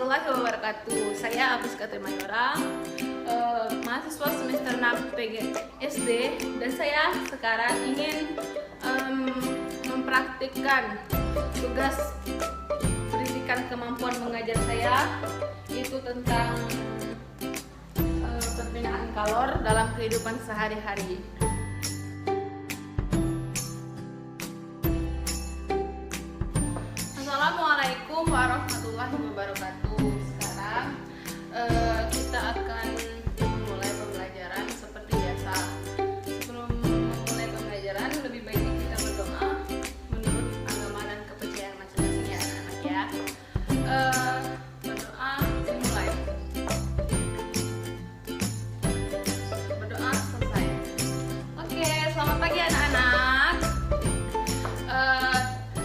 warahmatullahi wabarakatuh. Saya Abuska Mayora, mahasiswa semester 6 PGSD, dan saya sekarang ingin mempraktikkan tugas pendidikan kemampuan mengajar saya, itu tentang pembinaan kalor dalam kehidupan sehari-hari. Assalamualaikum warahmatullahi wabarakatuh. Sekarang kita akan memulai pembelajaran seperti biasa. Sebelum memulai pembelajaran, lebih baik kita berdoa menurut agama dan kepercayaan masing-masing ya anak-anak ya. Berdoa dimulai. Berdoa selesai. Oke, selamat pagi anak-anak.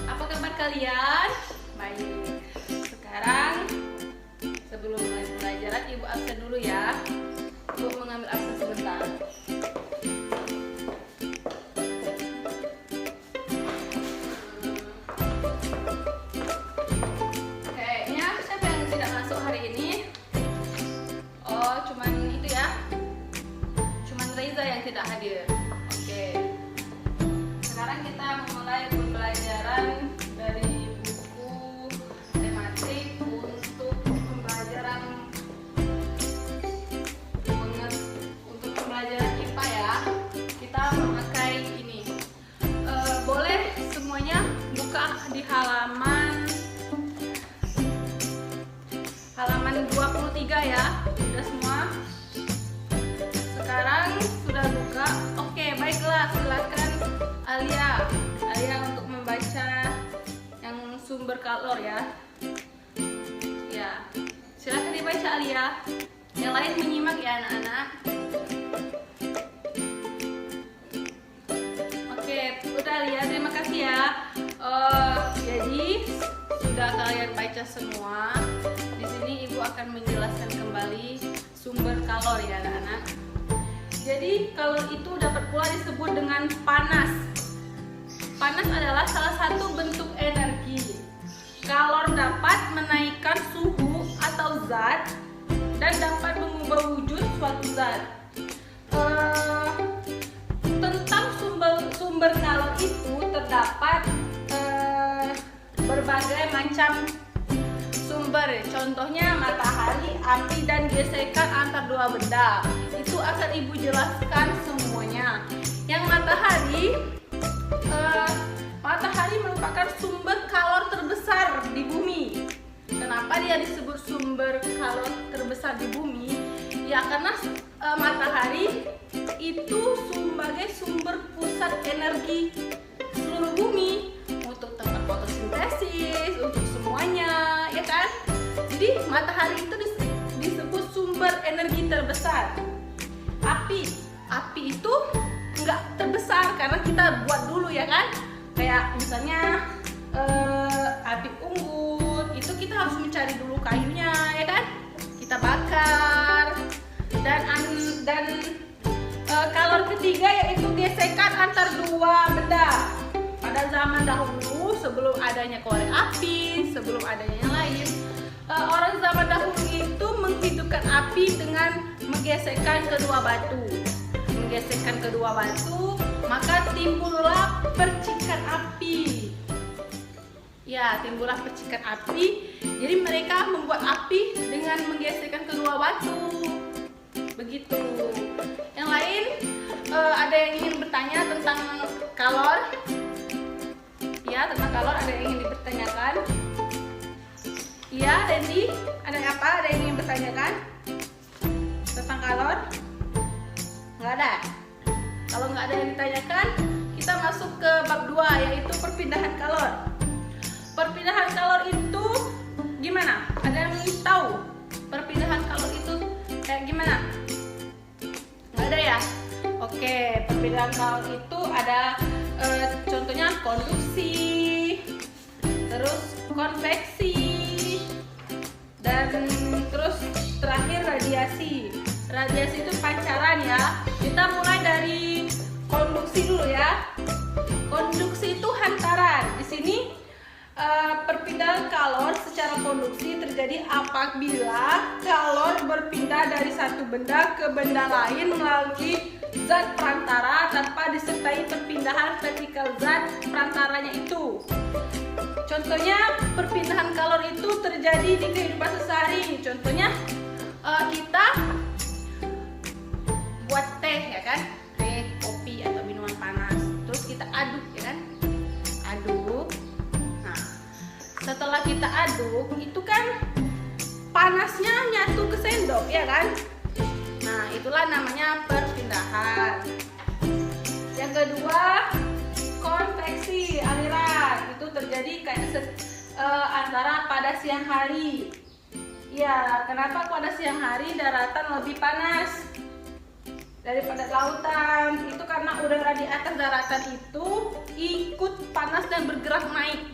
Apa kabar kalian? Baik. Sekarang sebelum mulai pembelajaran, Ibu absen dulu ya. Ibu mengambil absen sebentar. Kayaknya siapa yang tidak masuk hari ini? Oh, cuman itu ya. Cuman Reza yang tidak hadir. Oke. Sekarang kita memulai pembelajaran dari buku tematik untuk pembelajaran IPA ya. Kita memakai ini. Boleh semuanya buka di halaman 23 ya. Sudah semua? Sekarang sudah buka. Oke, baiklah, silakan Alia untuk membaca yang sumber kalor ya. Ya, silakan dibaca Alia. Yang lain menyimak ya anak-anak. Oke, udah Alia, terima kasih ya. Jadi sudah kalian baca semua. Di sini Ibu akan menjelaskan kembali sumber kalor ya anak-anak. Jadi kalor itu dapat pula disebut dengan panas. Panas adalah salah satu bentuk energi. Kalor dapat menaikkan suhu atau zat dan dapat mengubah wujud suatu zat. Tentang sumber kalor itu terdapat berbagai macam sumber. Contohnya matahari, api, dan gesekan antar dua benda. Itu akan Ibu jelaskan semuanya. Yang matahari merupakan sumber kalor terbesar di bumi. Kenapa dia disebut sumber kalor terbesar di bumi? Ya karena matahari itu sebagai sumber pusat energi seluruh bumi untuk tempat fotosintesis, untuk semuanya, ya kan? Jadi matahari itu disebut sumber energi terbesar. Api itu nggak terbesar karena kita buat dulu ya kan? Kayak misalnya api unggun itu kita harus mencari dulu kayunya ya kan? Kita bakar. Dan kalor ketiga yaitu gesekan antar dua benda. Pada zaman dahulu sebelum adanya korek api, sebelum adanya yang lain, orang zaman dahulu itu menghidupkan api dengan menggesekkan kedua batu. Menggesekkan kedua batu, maka timbullah percikan api. Ya, timbullah percikan api. Jadi mereka membuat api dengan menggesekkan kedua batu. Begitu. Yang lain, ada yang ingin bertanya tentang kalor? Ya, tentang kalor ada yang ingin dipertanyakan? Iya, Dendi, ada apa? Ada yang ingin bertanyakan tentang kalor? Nggak ada? Kalau nggak ada yang ditanyakan, kita masuk ke bab 2, yaitu perpindahan kalor. Perpindahan kalor itu gimana? Ada yang ingin tahu perpindahan kalor itu kayak gimana? Nggak ada ya? Oke, perpindahan kalor itu ada contohnya konduksi, terus konveksi, dan terus terakhir radiasi. Radiasi itu pancaran ya. Kita mulai dari konduksi dulu ya. Konduksi itu hantaran. Di sini perpindahan kalor secara konduksi terjadi apabila kalor berpindah dari satu benda ke benda lain melalui zat perantara tanpa disertai perpindahan vertikal zat perantaranya itu. Contohnya perpindahan kalor itu terjadi di kehidupan sehari-hari. Contohnya kita buat teh ya kan, teh, kopi atau minuman panas. Terus kita aduk ya kan, aduk. Nah, setelah kita aduk itu kan panasnya nyatu ke sendok ya kan. Nah, itulah namanya perpindahan. Yang kedua, konveksi aliran. Itu terjadi kayak antara pada siang hari. Ya, kenapa pada siang hari daratan lebih panas daripada lautan? Itu karena udara di atas daratan itu ikut panas dan bergerak naik,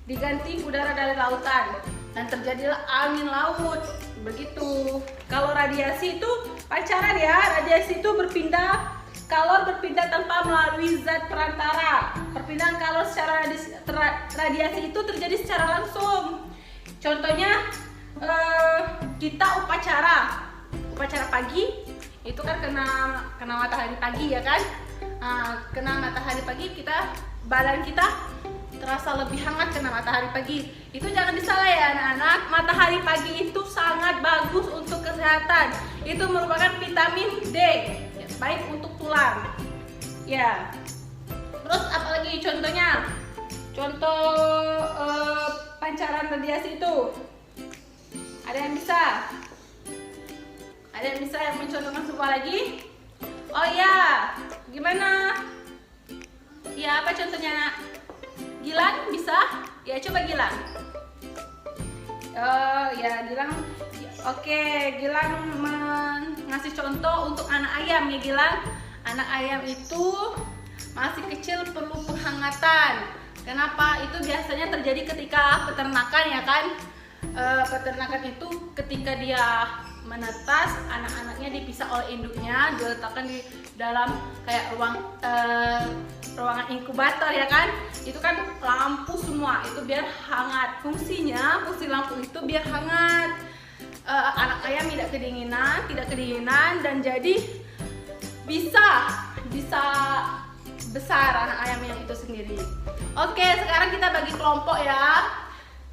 diganti udara dari lautan, dan terjadilah angin laut. Begitu. Kalau radiasi itu pancaran ya, radiasi itu berpindah, kalor berpindah tanpa melalui zat perantara. Perpindahan kalor secara radiasi itu terjadi secara langsung. Contohnya kita upacara pagi itu kan kena matahari pagi ya kan. Kena matahari pagi, badan kita terasa lebih hangat kena matahari pagi. Itu jangan disalah ya anak-anak, matahari pagi itu sangat bagus untuk kesehatan. Itu merupakan vitamin D, ya, baik untuk tulang. Ya. Terus apalagi contohnya? Contoh pancaran radiasi itu. Ada yang bisa? Ada yang bisa yang mencontohkan sebuah lagi? Oh ya, gimana? Ya, apa contohnya nak? Gilang bisa? Ya, coba Gilang. Ya Gilang. Oke, Gilang ngasih contoh untuk anak ayam ya Gilang. Anak ayam itu masih kecil, perlu penghangatan. Kenapa? Itu biasanya terjadi ketika peternakan ya kan. Peternakan itu ketika dia menetas, anak-anaknya dipisah oleh induknya, diletakkan di dalam kayak ruangan inkubator ya kan. Itu kan lampu semua, itu biar hangat. Fungsi lampu itu biar hangat. Anak ayam tidak kedinginan dan jadi bisa besar anak ayam yang itu sendiri. Oke, sekarang kita bagi kelompok ya.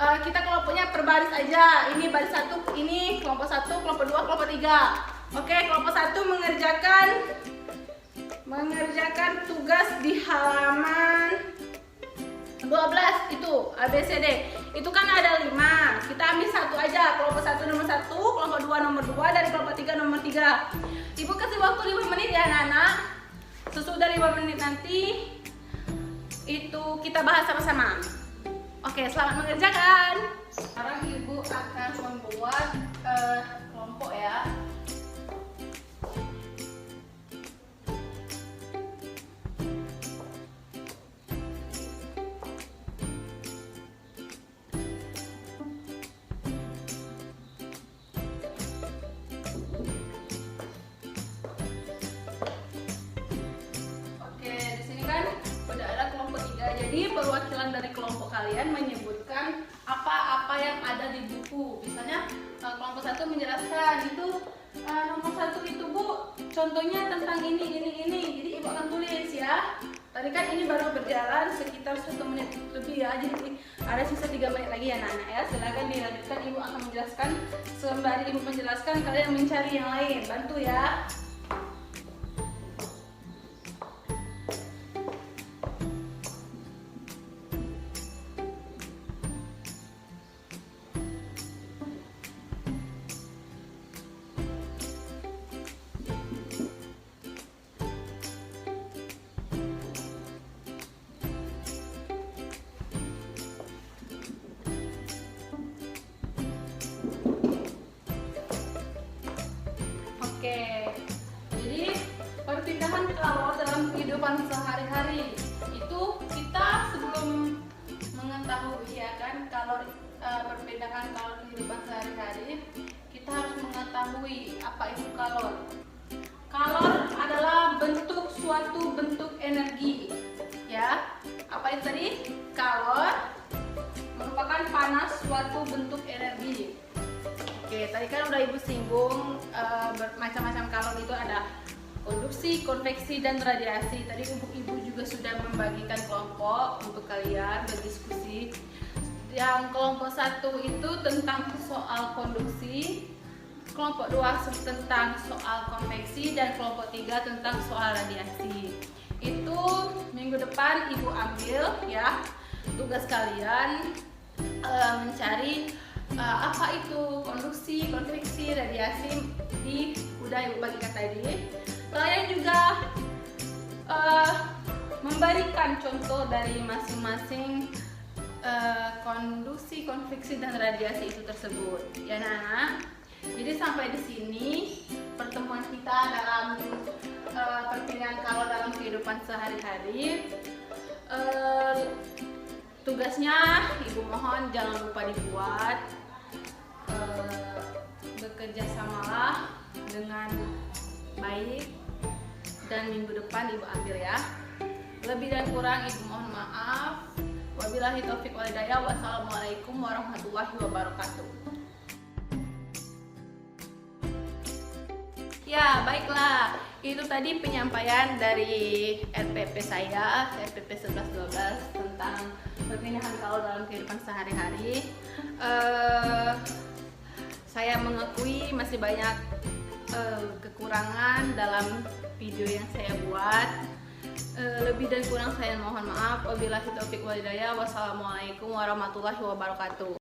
Kita kelompoknya per baris aja. Ini baris 1, ini kelompok 1, kelompok 2, kelompok 3. Oke, kelompok 1 mengerjakan tugas di halaman 12 itu ABCD. Itu kan ada 5. Kita ambil 1 aja. Kelompok 1 nomor 1, kelompok 2 nomor 2, dan kelompok 3 nomor 3. Ibu kasih waktu 5 menit ya anak-anak. Sesudah 5 menit nanti itu kita bahas sama-sama. Oke, selamat mengerjakan. Sekarang ibu akan membuat kelompok ya. Jadi perwakilan dari kelompok kalian menyebutkan apa-apa yang ada di buku. Misalnya kelompok 1 menjelaskan itu nomor 1 itu Bu, contohnya tentang ini. Jadi ibu akan tulis ya. Tadi kan ini baru berjalan sekitar 1 menit lebih ya. Jadi ada sisa 3 menit lagi ya anak-anak ya. Silakan dilanjutkan, ibu akan menjelaskan. Sembari ibu menjelaskan, kalian mencari yang lain. Bantu ya. Oke, jadi perpindahan kalor dalam kehidupan sehari-hari itu kita sebelum mengetahui ya kan perpindahan kalor kehidupan sehari-hari, kita harus mengetahui apa itu kalor. Kalor adalah suatu bentuk energi ya. Apa itu tadi? Kalor merupakan menyebabkan panas suatu bentuk energi. Oke, tadi kan udah Ibu singgung bermacam-macam kalor itu ada konduksi, konveksi, dan radiasi. Tadi Ibu juga sudah membagikan kelompok untuk kalian berdiskusi. Yang kelompok 1 itu tentang soal konduksi, kelompok 2 tentang soal konveksi, dan kelompok 3 tentang soal radiasi. Itu minggu depan Ibu ambil ya. Tugas kalian mencari apa itu konduksi, konveksi, radiasi udah Ibu bagikan tadi. Kalian juga memberikan contoh dari masing-masing konduksi, konveksi, dan radiasi itu tersebut ya Nana. Jadi sampai di sini pertemuan kita dalam perpindahan kalor dalam kehidupan sehari-hari. Tugasnya Ibu mohon jangan lupa dibuat. Bekerja samalah dengan baik dan minggu depan Ibu ambil ya. Lebih dan kurang Ibu mohon maaf. Wabillahi taufiq wal hidayah. Wassalamualaikum warahmatullahi wabarakatuh. Ya, baiklah. Itu tadi penyampaian dari RPP saya, RPP 1112 tentang perpindahan kalor dalam kehidupan sehari-hari. Saya mengakui masih banyak kekurangan dalam video yang saya buat. Lebih dan kurang saya mohon maaf. Wabillahi taufiq wal hidayah. Wassalamualaikum warahmatullahi wabarakatuh.